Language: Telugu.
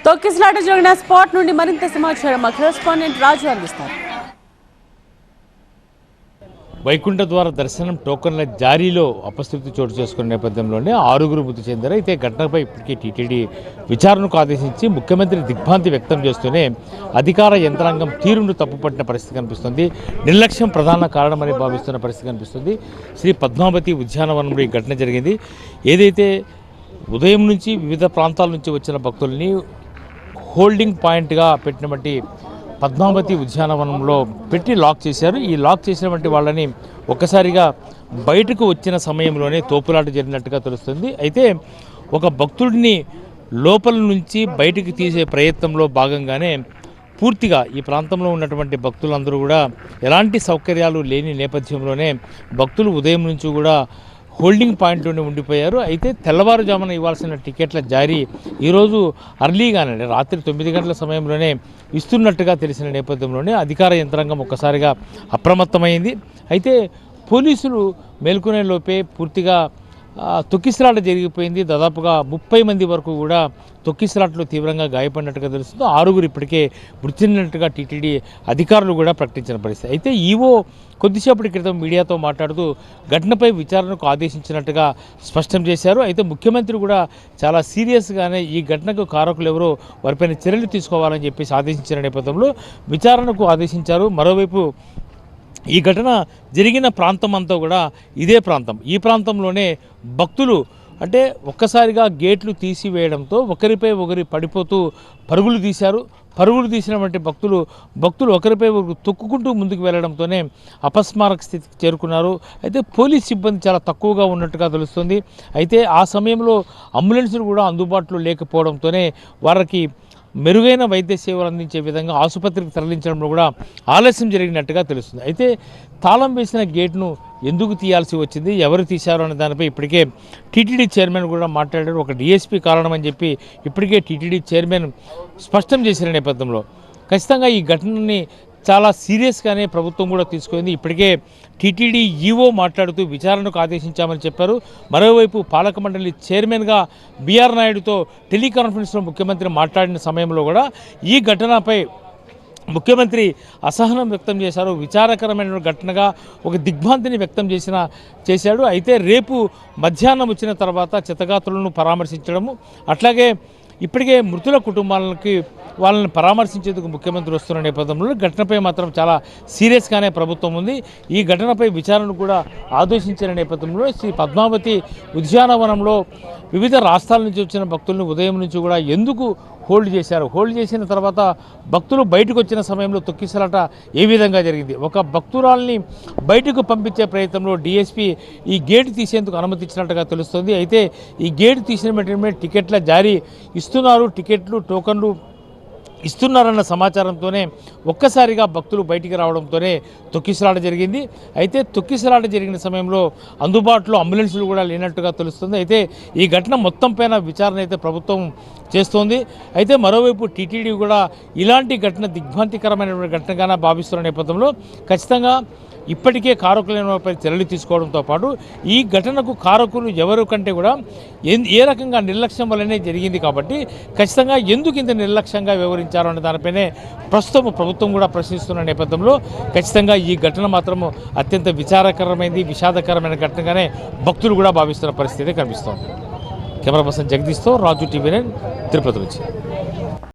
తొక్కిసలాట జరిగిన స్పాట్ నుండి మరింత సమాచారం మా కరెస్పాండెంట్ రాజు అందిస్తారు. వైకుంఠ ద్వార దర్శనం టోకన్ల జారీలో అపశృతి చోటు చేసుకున్న నేపథ్యంలోనే 6 మృతి చెందారు. అయితే ఘటనపై ఇప్పటికే టీటీడీ విచారణకు ఆదేశించి ముఖ్యమంత్రి దిగ్భ్రాంతి వ్యక్తం చేస్తూనే అధికార యంత్రాంగం తీరును తప్పుపట్టిన పరిస్థితి కనిపిస్తుంది. నిర్లక్ష్యం ప్రధాన కారణమని భావిస్తున్న పరిస్థితి కనిపిస్తుంది. శ్రీ పద్మావతి ఉద్యానవనంలో ఈ ఘటన జరిగింది. ఏదైతే ఉదయం నుంచి వివిధ ప్రాంతాల నుంచి వచ్చిన భక్తుల్ని హోల్డింగ్ పాయింట్గా పెట్టినటువంటి పద్మావతి ఉద్యానవనంలో పెట్టి లాక్ చేశారు. ఈ లాక్ చేసినటువంటి వాళ్ళని ఒక్కసారిగా బయటకు వచ్చిన సమయంలోనే తోపులాట జరిగినట్టుగా తెలుస్తుంది. అయితే ఒక భక్తుడిని లోపల నుంచి బయటికి తీసే ప్రయత్నంలో భాగంగానే పూర్తిగా ఈ ప్రాంతంలో ఉన్నటువంటి భక్తులందరూ కూడా ఎలాంటి సౌకర్యాలు లేని నేపథ్యంలోనే భక్తులు ఉదయం నుంచి కూడా హోల్డింగ్ పాయింట్లోనే ఉండిపోయారు. అయితే తెల్లవారుజామున ఇవ్వాల్సిన టికెట్ల జారీ ఈరోజు అర్లీగానే రాత్రి 9 గంటల సమయంలోనే ఇస్తున్నట్టుగా తెలిసిన నేపథ్యంలోనే అధికార యంత్రాంగం ఒక్కసారిగా అప్రమత్తమైంది. అయితే పోలీసులు మేల్కొనే లోపే పూర్తిగా తొక్కిసలాట జరిగిపోయింది. దాదాపుగా 30 మంది వరకు కూడా తొక్కిసలాటలో తీవ్రంగా గాయపడినట్టుగా తెలుస్తుంది. 6 ఇప్పటికే మృతి చెందినట్టుగా టీటీడీ అధికారులు కూడా ప్రకటించిన పరిస్థితి. అయితే ఈవో కొద్దిసేపటి క్రితం మీడియాతో మాట్లాడుతూ ఘటనపై విచారణకు ఆదేశించినట్టుగా స్పష్టం చేశారు. అయితే ముఖ్యమంత్రి కూడా చాలా సీరియస్గానే ఈ ఘటనకు కారకులు ఎవరో వారిపైన చర్యలు తీసుకోవాలని చెప్పేసి ఆదేశించిన నేపథ్యంలో విచారణకు ఆదేశించారు. మరోవైపు ఈ ఘటన జరిగిన ప్రాంతం అంతా కూడా ఇదే ప్రాంతం. ఈ ప్రాంతంలోనే భక్తులు అంటే ఒక్కసారిగా గేట్లు తీసివేయడంతో ఒకరిపై ఒకరి పడిపోతూ పరుగులు తీశారు. పరుగులు తీసినటువంటి భక్తులు ఒకరిపై ఒకరు తొక్కుకుంటూ ముందుకు వెళ్ళడంతోనే అపస్మారక స్థితికి చేరుకున్నారు. అయితే పోలీస్ సిబ్బంది చాలా తక్కువగా ఉన్నట్టుగా తెలుస్తుంది. అయితే ఆ సమయంలో అంబులెన్సులు కూడా అందుబాటులో లేకపోవడంతోనే వారికి మెరుగైన వైద్య సేవలు అందించే విధంగా ఆసుపత్రికి తరలించడంలో కూడా ఆలస్యం జరిగినట్టుగా తెలుస్తుంది. అయితే తాళం వేసిన గేట్ను ఎందుకు తీయాల్సి వచ్చింది, ఎవరు తీశారు అనే దానిపై ఇప్పటికే టీటీడీ చైర్మన్ కూడా మాట్లాడారు. ఒక డీఎస్పీ కారణమని చెప్పి ఇప్పటికే టీటీడీ చైర్మన్ స్పష్టం చేసిన నేపథ్యంలో ఖచ్చితంగా ఈ ఘటనని చాలా సీరియస్గానే ప్రభుత్వం కూడా తీసుకుంది. ఇప్పటికే టీటీడీ ఈవో మాట్లాడుతూ విచారణకు ఆదేశించామని చెప్పారు. మరోవైపు పాలక మండలి చైర్మన్గా బీఆర్ నాయుడుతో టెలికాన్ఫరెన్స్లో ముఖ్యమంత్రి మాట్లాడిన సమయంలో కూడా ఈ ఘటనపై ముఖ్యమంత్రి అసహనం వ్యక్తం చేశారు. విచారకరమైన ఘటనగా ఒక దిగ్భ్రాంతిని వ్యక్తం చేశాడు. అయితే రేపు మధ్యాహ్నం వచ్చిన తర్వాత చితగాత్రులను పరామర్శించడము, అట్లాగే ఇప్పటికే మృతుల కుటుంబాలకి వాళ్ళని పరామర్శించేందుకు ముఖ్యమంత్రి వస్తున్న నేపథ్యంలో ఘటనపై మాత్రం చాలా సీరియస్గానే ప్రభుత్వం ఉంది. ఈ ఘటనపై విచారణను కూడా ఆదేశించిన నేపథ్యంలో శ్రీ పద్మావతి ఉద్యానవనంలో వివిధ రాష్ట్రాల నుంచి వచ్చిన భక్తులను ఉదయం నుంచి కూడా ఎందుకు హోల్డ్ చేశారు, హోల్డ్ చేసిన తర్వాత భక్తులు బయటకు వచ్చిన సమయంలో తొక్కిసలాట ఏ విధంగా జరిగింది, ఒక భక్తురాల్ని బయటకు పంపించే ప్రయత్నంలో డీఎస్పీ ఈ గేటు తీసేందుకు అనుమతించినట్టుగా తెలుస్తుంది. అయితే ఈ గేటు తీసిన వెంటనే టికెట్ల జారీ ఇస్తున్నారు, టికెట్లు టోకన్లు ఇస్తున్నారన్న సమాచారంతోనే ఒక్కసారిగా భక్తులు బయటికి రావడంతోనే తొక్కిసలాట జరిగింది. అయితే తొక్కిసలాట జరిగిన సమయంలో అందుబాటులో అంబులెన్సులు కూడా లేనట్టుగా తెలుస్తుంది. అయితే ఈ ఘటన మొత్తం పైన విచారణ అయితే ప్రభుత్వం చేస్తోంది. అయితే మరోవైపు టీటీడీ కూడా ఇలాంటి ఘటన దిగ్భ్రాంతికరమైన ఘటనగానే భావిస్తున్న నేపథ్యంలో ఖచ్చితంగా ఇప్పటికే కారకులపై చర్యలు తీసుకోవడంతో పాటు ఈ ఘటనకు కారకులు ఎవరు కంటే కూడా ఏ రకంగా నిర్లక్ష్యం వల్లనే జరిగింది కాబట్టి ఖచ్చితంగా ఎందుకు ఇంత నిర్లక్ష్యంగా వ్యవహరించారు అనే దానిపైనే ప్రస్తుతం ప్రభుత్వం కూడా ప్రశ్నిస్తున్న నేపథ్యంలో ఖచ్చితంగా ఈ ఘటన మాత్రము అత్యంత విచారకరమైనది, విషాదకరమైన ఘటనగానే భక్తులు కూడా భావిస్తున్న పరిస్థితి కనిపిస్తోంది. కెమెరా పర్సన్ జగదీష్తో రాజు టీవీ9 తిరుపతి నుంచి.